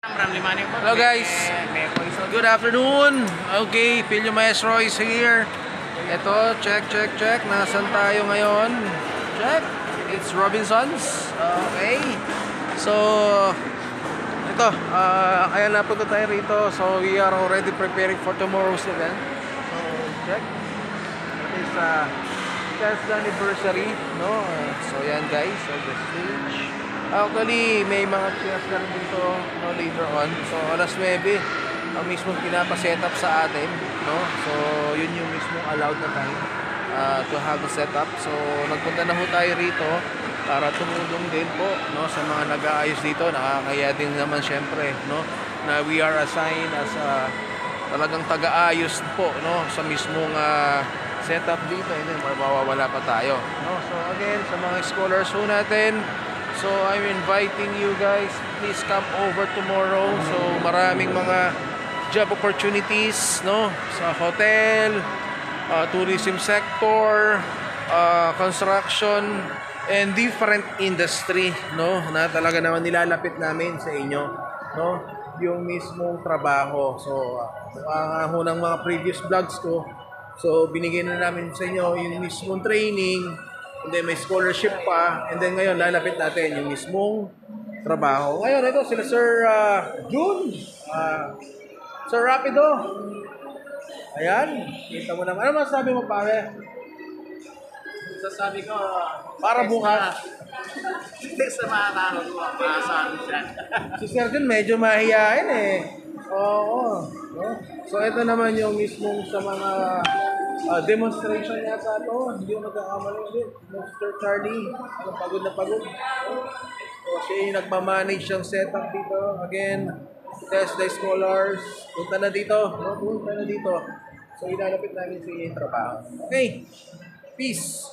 Hello guys, good afternoon. Okay, Pilyo Maestro is here. Ito, check. Nasaan tayo ngayon? Check, it's Robinsons. Okay, so ito, kaya napunta tayo rito. So we are already preparing for tomorrow's event. So check, it is 10th anniversary, no? So yan guys, so the stage. Actually, may mga chairs na rin dito, no, later on. So, alas 9, ang mismong pinapa-setup sa atin, no? So, yun yung mismong allowed na time to have a setup. So, nagpunta na ho tayo rito para tumulong din po, no, sa mga nag-aayos dito. Nakakaya din naman syempre, no, na we are assigned as talagang taga-ayos po, no, sa mismong setup dito. Hindi, mawawala pa tayo, no? So, again, sa mga scholars ho natin, so I'm inviting you guys, please come over tomorrow. So maraming mga job opportunities, no, sa hotel, tourism sector, construction, and different industry, no, na talaga naman nilalapit namin sa inyo, no, yung mismong trabaho. So ng mga previous vlogs ko, so binigyan na namin sa inyo yung mismong training. And then may scholarship pa. And then ngayon, lalapit natin yung mismong trabaho. Ngayon, ito sila Sir June. Sir Rapido. Ayan. Kita mo naman. Ano masasabi mo, pare? Sasabi ko, Para bukas. hindi sa mga tao ko, maasabi siya. Si Sir June medyo mahihain eh. Oo. No? So ito naman yung mismong sa mga demonstration yata ito. Hindi yung nagkakamali ulit. Mr. Charlie. Pagod na pagod. So siya yung nagmamanage yung setup dito. Again, test the scholars. Punta na dito. No? Punta na dito. So ilalapit namin sa inyo yung trabaho. Okay. Peace.